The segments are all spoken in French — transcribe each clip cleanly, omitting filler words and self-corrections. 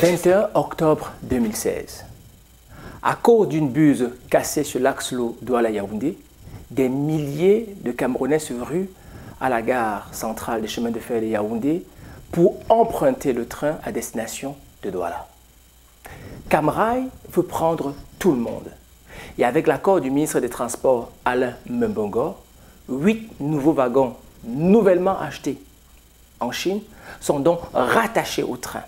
21 octobre 2016. À cause d'une buse cassée sur l'axe Douala-Yaoundé, des milliers de Camerounais se ruent à la gare centrale des chemins de fer de Yaoundé pour emprunter le train à destination de Douala. Camrail veut prendre tout le monde. Et avec l'accord du ministre des Transports Alain Mbongo, 8 nouveaux wagons nouvellement achetés en Chine sont donc rattachés au train.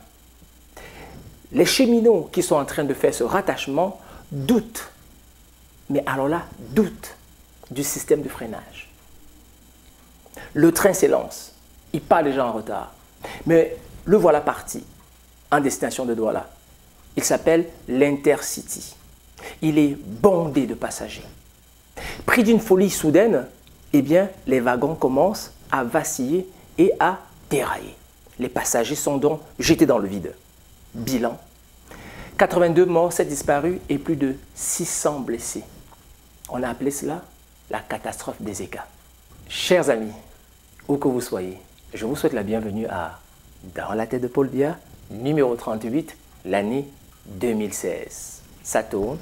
Les cheminots qui sont en train de faire ce rattachement doutent, mais alors là, doutent du système de freinage. Le train s'élance, il part déjà en retard, mais le voilà parti en destination de Douala. Il s'appelle l'Intercity. Il est bondé de passagers. Pris d'une folie soudaine, eh bien, les wagons commencent à vaciller et à dérailler. Les passagers sont donc jetés dans le vide. Bilan, 82 morts, 7 disparus et plus de 600 blessés. On a appelé cela la catastrophe des Eka. Chers amis, où que vous soyez, je vous souhaite la bienvenue à Dans la tête de Paul Biya, numéro 38, l'année 2016. Ça tourne.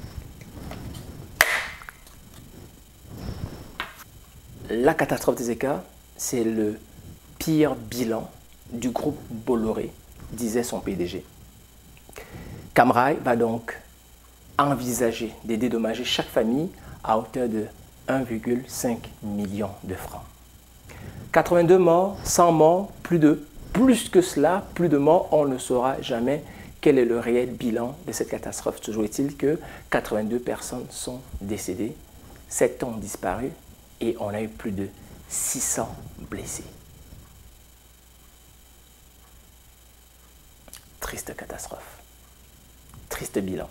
La catastrophe des Eka, c'est le pire bilan du groupe Bolloré, disait son PDG. Camrail va donc envisager de dédommager chaque famille à hauteur de 1,5 million de francs. 82 morts, 100 morts, plus que cela, plus de morts, on ne saura jamais quel est le réel bilan de cette catastrophe. Toujours est-il que 82 personnes sont décédées, 7 ont disparu et on a eu plus de 600 blessés. Triste catastrophe. Triste bilan.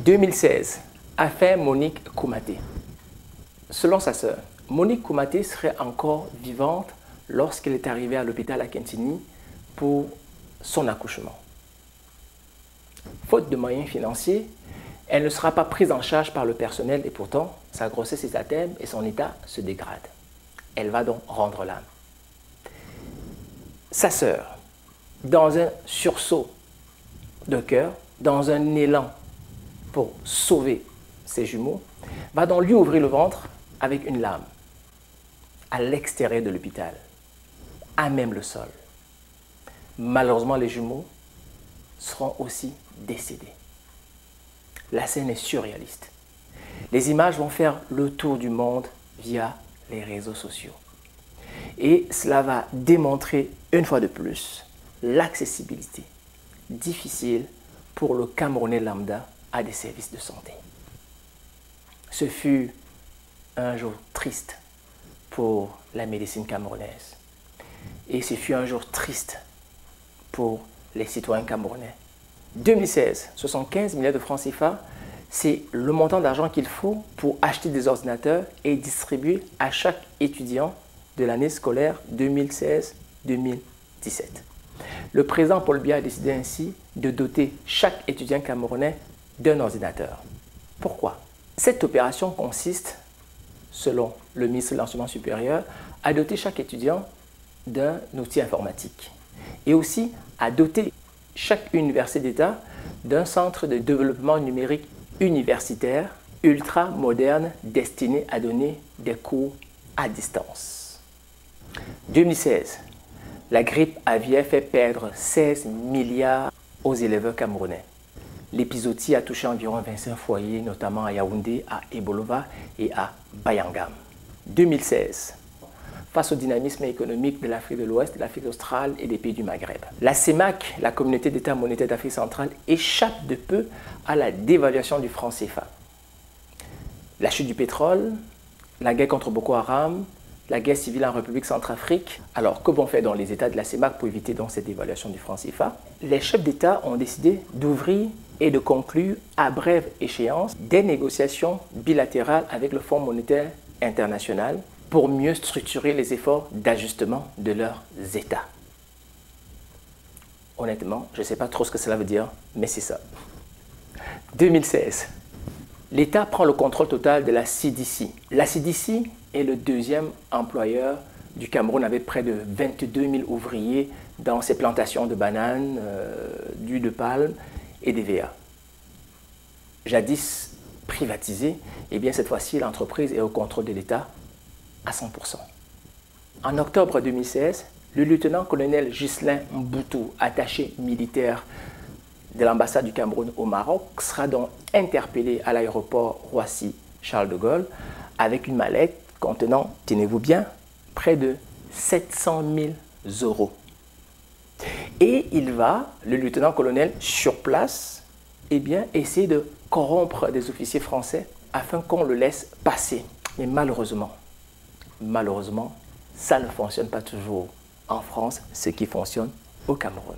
2016, affaire Monique Koumaté. Selon sa sœur, Monique Koumaté serait encore vivante lorsqu'elle est arrivée à l'hôpital à Kentini pour son accouchement. Faute de moyens financiers, elle ne sera pas prise en charge par le personnel et pourtant, sa grossesse est à terme et son état se dégrade. Elle va donc rendre l'âme. Sa sœur, dans un sursaut de cœur, dans un élan pour sauver ses jumeaux, va donc lui ouvrir le ventre avec une lame à l'extérieur de l'hôpital, à même le sol. Malheureusement, les jumeaux seront aussi décédés. La scène est surréaliste. Les images vont faire le tour du monde via les réseaux sociaux. Et cela va démontrer une fois de plus l'accessibilité difficile pour le Camerounais lambda à des services de santé. Ce fut un jour triste pour la médecine camerounaise. Et ce fut un jour triste pour les citoyens camerounais. 2016, 75 milliards de francs CFA, c'est le montant d'argent qu'il faut pour acheter des ordinateurs et distribuer à chaque étudiant de l'année scolaire 2016-2017. Le président Paul Biya a décidé ainsi de doter chaque étudiant camerounais d'un ordinateur. Pourquoi? Cette opération consiste, selon le ministre de l'Enseignement supérieur, à doter chaque étudiant d'un outil informatique et aussi à doter chaque université d'État d'un centre de développement numérique universitaire ultra moderne destiné à donner des cours à distance. 2016, la grippe aviaire fait perdre 16 milliards aux éleveurs camerounais. L'épizootie a touché environ 25 foyers, notamment à Yaoundé, à Ebolova et à Bayangam. 2016, face au dynamisme économique de l'Afrique de l'Ouest, de l'Afrique australe et des pays du Maghreb. La CEMAC, la communauté d'États monétaires d'Afrique centrale, échappe de peu à la dévaluation du franc CFA. La chute du pétrole, la guerre contre Boko Haram, la guerre civile en République centrafrique. Alors, que vont faire dans les États de la CEMAC pour éviter donc cette dévaluation du franc CFA? Les chefs d'État ont décidé d'ouvrir et de conclure à brève échéance des négociations bilatérales avec le Fonds monétaire international pour mieux structurer les efforts d'ajustement de leurs États. Honnêtement, je ne sais pas trop ce que cela veut dire, mais c'est ça. 2016, l'État prend le contrôle total de la CDC. La CDC est le deuxième employeur du Cameroun avec près de 22 000 ouvriers dans ses plantations de bananes, d'huile de palme et d'EVA. Jadis privatisée, eh bien cette fois-ci l'entreprise est au contrôle de l'État à 100%. En octobre 2016, le lieutenant-colonel Ghislain Mboutou, attaché militaire de l'ambassade du Cameroun au Maroc, sera donc interpellé à l'aéroport Roissy-Charles de Gaulle avec une mallette contenant, tenez-vous bien, près de 700 000 euros. Et il va, le lieutenant-colonel, sur place, eh bien, essayer de corrompre des officiers français afin qu'on le laisse passer. Mais malheureusement, ça ne fonctionne pas toujours en France, ce qui fonctionne au Cameroun.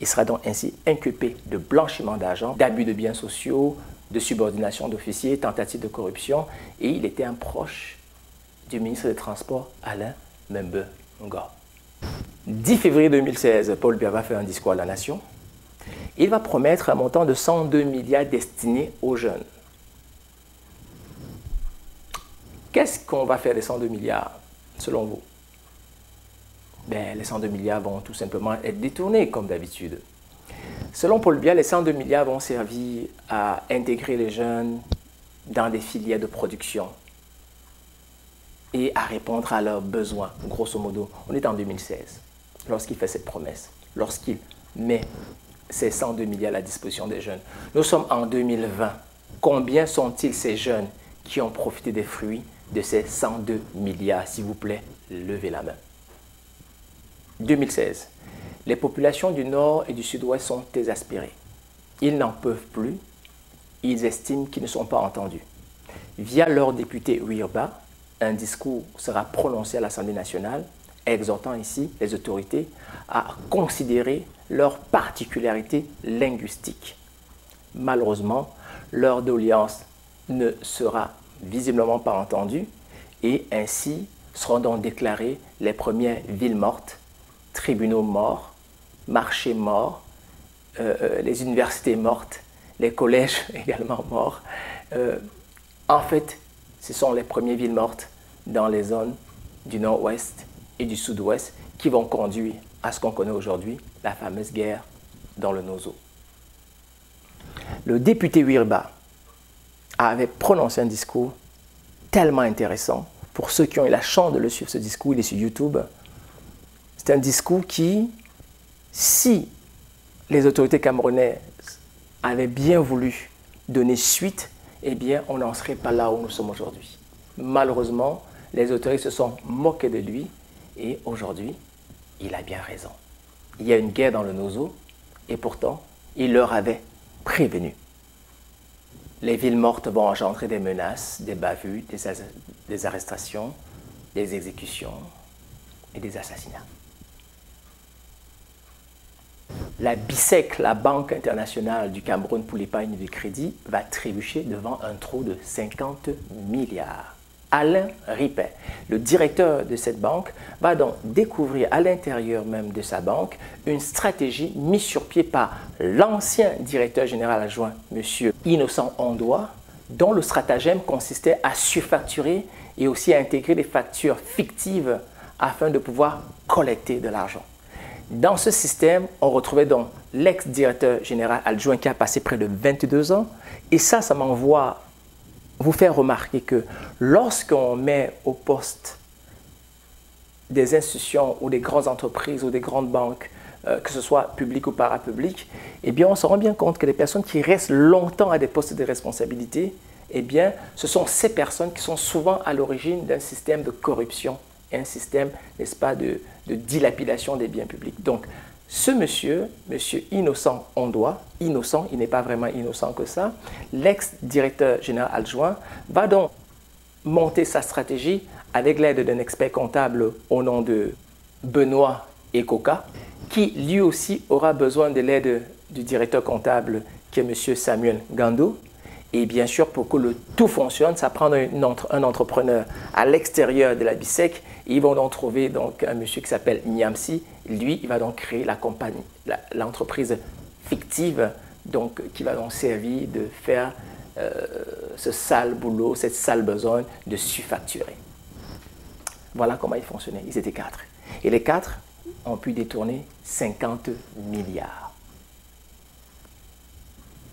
Il sera donc ainsi inculpé de blanchiment d'argent, d'abus de biens sociaux, de subordination d'officiers, tentative de corruption, et il était un proche du ministre des Transports, Alain Membe-Ngor. 10 février 2016, Paul Biya va faire un discours à la nation. Il va promettre un montant de 102 milliards destinés aux jeunes. Qu'est-ce qu'on va faire des 102 milliards, selon vous? Ben, les 102 milliards vont tout simplement être détournés, comme d'habitude. Selon Paul Biya, les 102 milliards vont servir à intégrer les jeunes dans des filières de production et à répondre à leurs besoins. Grosso modo, on est en 2016, lorsqu'il fait cette promesse, lorsqu'il met ces 102 milliards à la disposition des jeunes. Nous sommes en 2020. Combien sont-ils ces jeunes qui ont profité des fruits de ces 102 milliards? S'il vous plaît, levez la main. 2016. Les populations du Nord et du Sud-Ouest sont exaspérées. Ils n'en peuvent plus. Ils estiment qu'ils ne sont pas entendus. Via leur député Wirba, un discours sera prononcé à l'Assemblée nationale, exhortant ici les autorités à considérer leurs particularités linguistiques. Malheureusement, leur doléance ne sera visiblement pas entendue et ainsi seront donc déclarées les premières villes mortes, tribunaux morts, marchés morts, les universités mortes, les collèges également morts. En fait, ce sont les premières villes mortes dans les zones du nord-ouest et du sud-ouest qui vont conduire à ce qu'on connaît aujourd'hui, la fameuse guerre dans le Nozo. Le député Wirba avait prononcé un discours tellement intéressant. Pour ceux qui ont eu la chance de le suivre, ce discours, il est sur YouTube. C'est un discours qui, si les autorités camerounaises avaient bien voulu donner suite, eh bien, on n'en serait pas là où nous sommes aujourd'hui. Malheureusement, les autorités se sont moquées de lui et aujourd'hui, il a bien raison. Il y a une guerre dans le Nozo et pourtant, il leur avait prévenu. Les villes mortes vont engendrer des menaces, des bavures, des arrestations, des exécutions et des assassinats. La BICEC, la Banque internationale du Cameroun pour l'épargne et le crédit, va trébucher devant un trou de 50 milliards. Alain Ripet, le directeur de cette banque, va donc découvrir à l'intérieur même de sa banque une stratégie mise sur pied par l'ancien directeur général adjoint, M. Innocent Ondoa, dont le stratagème consistait à surfacturer et aussi à intégrer des factures fictives afin de pouvoir collecter de l'argent. Dans ce système, on retrouvait donc l'ex-directeur général adjoint qui a passé près de 22 ans. Et ça m'envoie vous faire remarquer que lorsqu'on met au poste des institutions ou des grandes entreprises ou des grandes banques, que ce soit publiques ou parapubliques, eh bien, on se rend bien compte que les personnes qui restent longtemps à des postes de responsabilité, eh bien, ce sont ces personnes qui sont souvent à l'origine d'un système de corruption, un système, n'est-ce pas, de dilapidation des biens publics. Donc, ce monsieur Innocent Ondoa, innocent, il n'est pas vraiment innocent que ça, l'ex-directeur général adjoint, va donc monter sa stratégie avec l'aide d'un expert comptable au nom de Benoît Ekoka, qui lui aussi aura besoin de l'aide du directeur comptable qui est M. Samuel Gando. Et bien sûr, pour que le tout fonctionne, ça prend un entrepreneur à l'extérieur de la BICEC. Ils vont donc trouver donc, un monsieur qui s'appelle Niamsi. Lui, il va donc créer la compagnie, l'entreprise fictive donc, qui va donc servir de faire ce sale boulot, cette sale besogne de surfacturer. Voilà comment ils fonctionnaient. Ils étaient 4. Et les 4 ont pu détourner 50 milliards.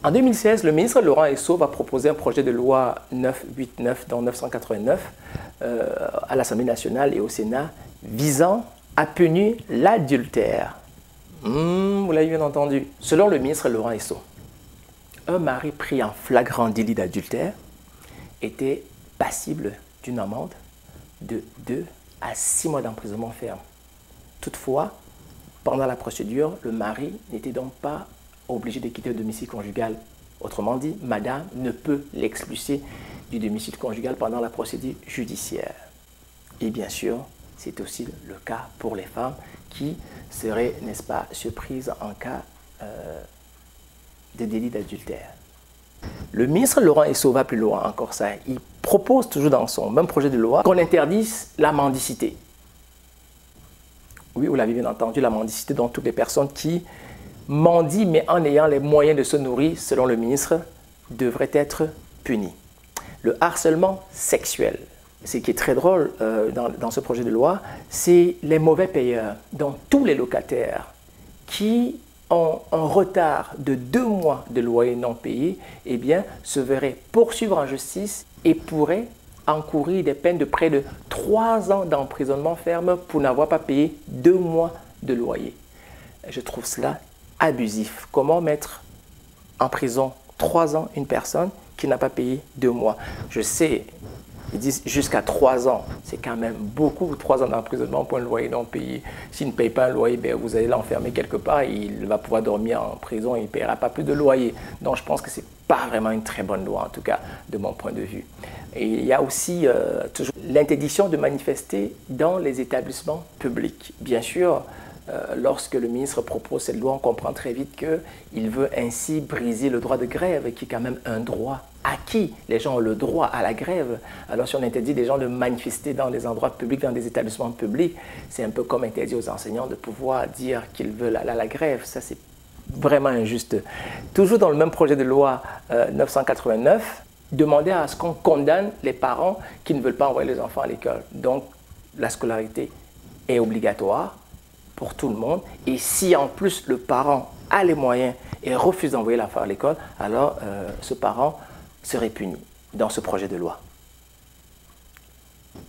En 2016, le ministre Laurent Esso va proposer un projet de loi 989 dans 989 à l'Assemblée nationale et au Sénat visant à punir l'adultère. Vous l'avez bien entendu. Selon le ministre Laurent Esso, un mari pris en flagrant délit d'adultère était passible d'une amende de 2 à 6 mois d'emprisonnement ferme. Toutefois, pendant la procédure, le mari n'était donc pas obligé de quitter le domicile conjugal. Autrement dit, madame ne peut l'expulser du domicile conjugal pendant la procédure judiciaire. Et bien sûr, c'est aussi le cas pour les femmes qui seraient, n'est-ce pas, surprises en cas de délit d'adultère. Le ministre Laurent Esso va plus loin encore ça. Il propose toujours dans son même projet de loi qu'on interdise la mendicité. Oui, vous l'avez bien entendu, la mendicité, dont toutes les personnes qui mendient mais en ayant les moyens de se nourrir, selon le ministre, devraient être punies. Le harcèlement sexuel, ce qui est très drôle dans ce projet de loi, c'est les mauvais payeurs, dont tous les locataires qui ont un retard de 2 mois de loyer non payé, eh bien, se verraient poursuivre en justice et pourraient encourir des peines de près de 3 ans d'emprisonnement ferme pour n'avoir pas payé 2 mois de loyer. Je trouve cela abusif. Comment mettre en prison 3 ans une personne qui n'a pas payé 2 mois? Je sais, ils disent jusqu'à 3 ans. C'est quand même beaucoup, 3 ans d'emprisonnement pour un loyer non payé. S'il ne paye pas un loyer, ben vous allez l'enfermer quelque part et il va pouvoir dormir en prison et il ne paiera pas plus de loyer. Donc je pense que ce n'est pas vraiment une très bonne loi, en tout cas, de mon point de vue. Et il y a aussi toujours l'interdiction de manifester dans les établissements publics. Bien sûr, lorsque le ministre propose cette loi, on comprend très vite qu'il veut ainsi briser le droit de grève, qui est quand même un droit acquis. Les gens ont le droit à la grève. Alors si on interdit des gens de manifester dans des endroits publics, dans des établissements publics, c'est un peu comme interdire aux enseignants de pouvoir dire qu'ils veulent aller à la grève. Ça, c'est vraiment injuste. Toujours dans le même projet de loi 989, demander à ce qu'on condamne les parents qui ne veulent pas envoyer les enfants à l'école. Donc, la scolarité est obligatoire pour tout le monde. Et si en plus le parent a les moyens et refuse d'envoyer l'enfant à l'école, alors ce parent serait puni dans ce projet de loi.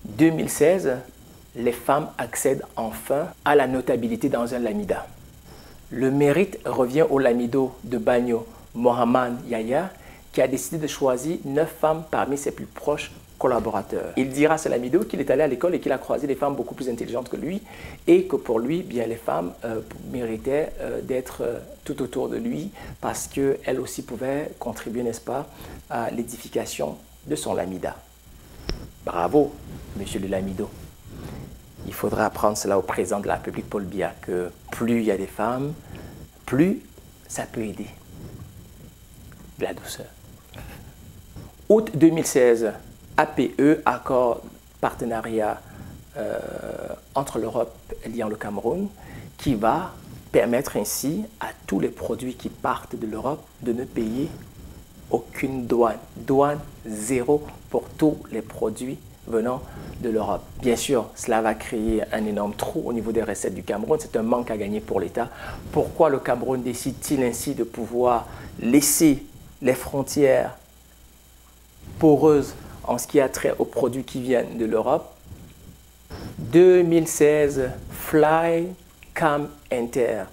2016, les femmes accèdent enfin à la notabilité dans un lamido. Le mérite revient au lamido de Bagno, Mohamed Yahya, qui a décidé de choisir 9 femmes parmi ses plus proches collaborateurs. Il dira à ce lamido qu'il est allé à l'école et qu'il a croisé des femmes beaucoup plus intelligentes que lui et que pour lui, bien, les femmes méritaient d'être tout autour de lui parce qu'elles aussi pouvaient contribuer, n'est-ce pas, à l'édification de son lamida. Bravo, monsieur le lamido. Il faudra apprendre cela au président de la République, Paul Biya, que plus il y a des femmes, plus ça peut aider. De la douceur. Août 2016, APE, accord partenariat entre l'Europe liant le Cameroun, qui va permettre ainsi à tous les produits qui partent de l'Europe de ne payer aucune douane. Douane zéro pour tous les produits venant de l'Europe. Bien sûr, cela va créer un énorme trou au niveau des recettes du Cameroun. C'est un manque à gagner pour l'État. Pourquoi le Cameroun décide-t-il ainsi de pouvoir laisser les frontières poreuses en ce qui a trait aux produits qui viennent de l'Europe? 2016, Flycam Inter.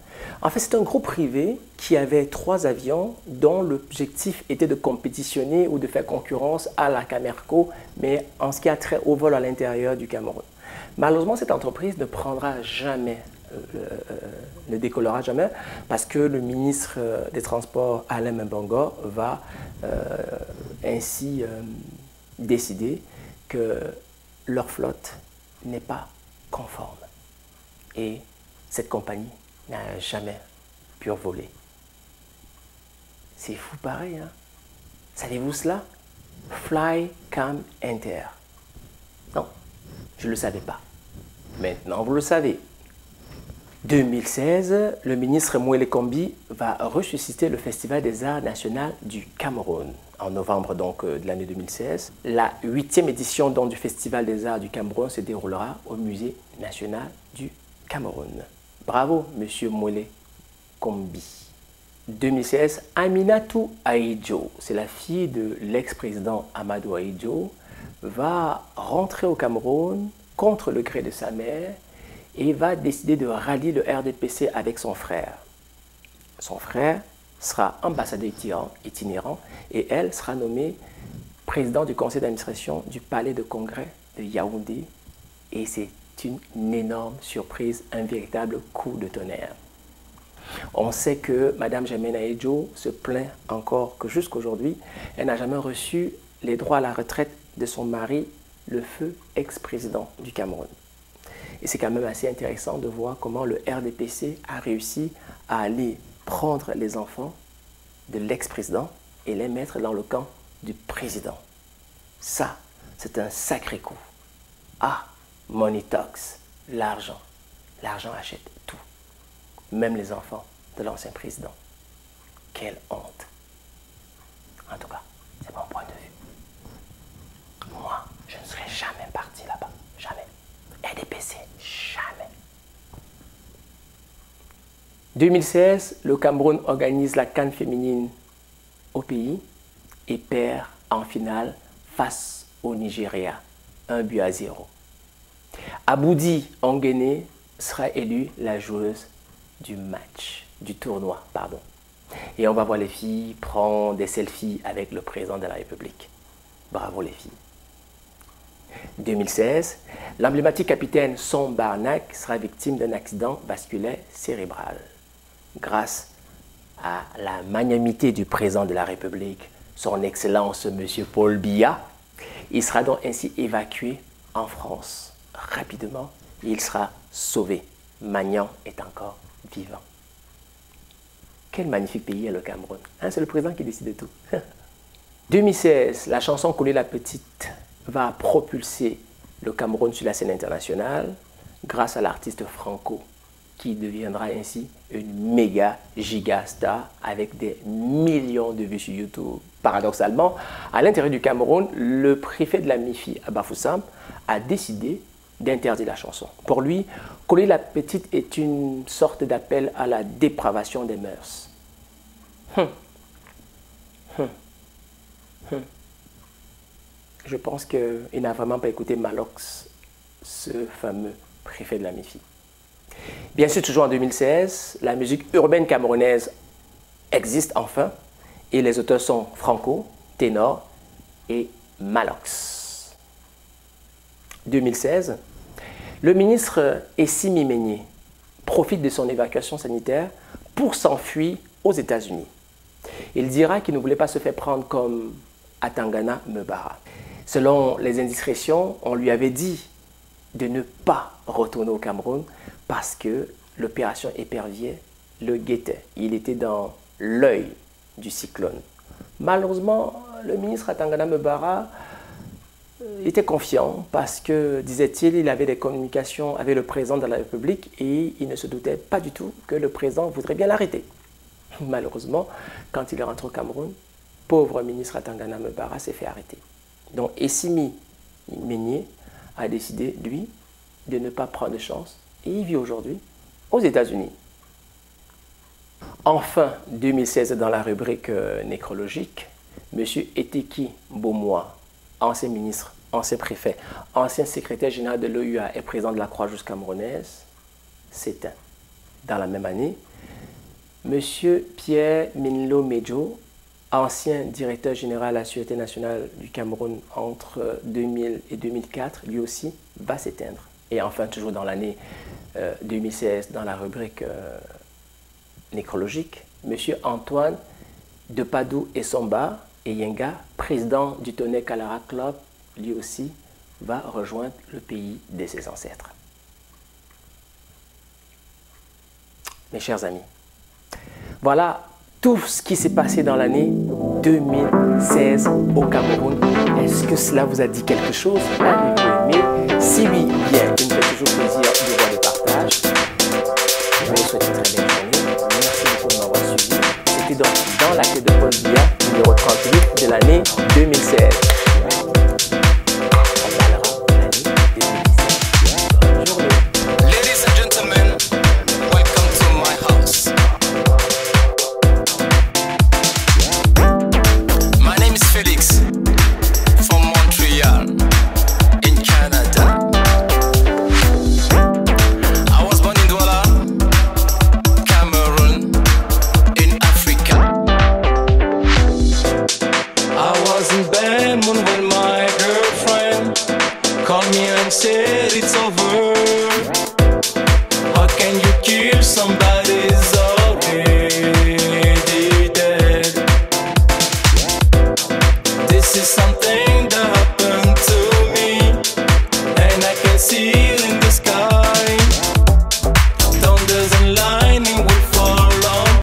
En fait, c'est un groupe privé qui avait 3 avions dont l'objectif était de compétitionner ou de faire concurrence à la Camerco, mais en ce qui a trait au vol à l'intérieur du Cameroun. Malheureusement, cette entreprise ne prendra jamais, ne décollera jamais, parce que le ministre des Transports, Alain Mbongo, va ainsi décider que leur flotte n'est pas conforme. Et cette compagnie n'a jamais pu voler. C'est fou pareil, hein? Savez-vous cela? Flycam Inter. Non, je ne le savais pas. Maintenant, vous le savez. 2016, le ministre Mouele Kombi va ressusciter le Festival des Arts Nationaux du Cameroun. En novembre donc, de l'année 2016. La 8e édition donc, du Festival des Arts du Cameroun se déroulera au Musée national du Cameroun. Bravo, Monsieur Mole Kombi. 2016, Aminatou Ahidjo, c'est la fille de l'ex-président Amadou Ahidjo, va rentrer au Cameroun contre le gré de sa mère et va décider de rallier le RDPC avec son frère. Son frère sera ambassadeur itinérant et elle sera nommée présidente du conseil d'administration du palais de congrès de Yaoundé. Et c'est une énorme surprise, un véritable coup de tonnerre. On sait que Mme Germaine Ahidjo se plaint encore que jusqu'aujourd'hui, elle n'a jamais reçu les droits à la retraite de son mari, le feu ex-président du Cameroun. Et c'est quand même assez intéressant de voir comment le RDPC a réussi à aller prendre les enfants de l'ex-président et les mettre dans le camp du président. Ça, c'est un sacré coup. Ah, money talks, l'argent. L'argent achète tout. Même les enfants de l'ancien président. Quelle honte. En tout cas, c'est mon point de vue. Moi, je ne serais jamais parti là-bas. Jamais. RDPC, jamais. 2016, le Cameroun organise la CAN féminine au pays et perd en finale face au Nigeria, 1-0. Aboudi Onguéné sera élue la joueuse du match, du tournoi, pardon. Et on va voir les filles prendre des selfies avec le président de la République. Bravo les filles. 2016, l'emblématique capitaine Son Barnac sera victime d'un accident vasculaire cérébral. Grâce à la magnanimité du président de la République, son Excellence M. Paul Biya, il sera donc ainsi évacué en France rapidement et il sera sauvé. Magnan est encore vivant. Quel magnifique pays est le Cameroun. Hein, c'est le président qui décide de tout. 2016, la chanson Coller la Petite va propulser le Cameroun sur la scène internationale grâce à l'artiste Franco qui deviendra ainsi une méga giga star avec des millions de vues sur YouTube. Paradoxalement, à l'intérieur du Cameroun, le préfet de la MIFI, Abba Foussam, a décidé d'interdire la chanson. Pour lui, Coller la Petite est une sorte d'appel à la dépravation des mœurs. Je pense qu'il n'a vraiment pas écouté Malox, ce fameux préfet de la MIFI. Bien sûr, toujours en 2016, la musique urbaine camerounaise existe enfin et les auteurs sont Franco, Ténor et Malox. 2016, le ministre Essimi Meigné profite de son évacuation sanitaire pour s'enfuir aux États-Unis. Il dira qu'il ne voulait pas se faire prendre comme Atangana Mebara. Selon les indiscrétions, on lui avait dit de ne pas retourner au Cameroun parce que l'opération Épervier le guettait. Il était dans l'œil du cyclone. Malheureusement, le ministre Atangana Mebara était confiant parce que, disait-il, il avait des communications avec le président de la République et il ne se doutait pas du tout que le président voudrait bien l'arrêter. Malheureusement, quand il est rentré au Cameroun, pauvre ministre Atangana Mebara s'est fait arrêter. Donc Essimi Meigné a décidé, lui, de ne pas prendre de chance et il vit aujourd'hui aux États-Unis. Enfin, 2016, dans la rubrique nécrologique, M. Eteki Bomoa, ancien ministre, ancien préfet, ancien secrétaire général de l'OUA et président de la Croix-Rouge camerounaise, s'éteint. Dans la même année, M. Pierre Minlo Medjo, ancien directeur général à la Sûreté nationale du Cameroun entre 2000 et 2004, lui aussi va s'éteindre. Et enfin, toujours dans l'année 2016, dans la rubrique nécrologique, M. Antoine Depadou Essomba Eyenga, président du Tonnerre Kalara Club, lui aussi va rejoindre le pays de ses ancêtres. Mes chers amis, voilà tout ce qui s'est passé dans l'année 2016 au Cameroun. Est-ce que cela vous a dit quelque chose? Avez-vous aimé? Si oui, bien, il me fait toujours plaisir de voir le partage. Je vous souhaite une très belle journée. Merci beaucoup de m'avoir suivi. C'était donc Dans la tête de Paul Biya, numéro 38 de l'année 2016. said it's over.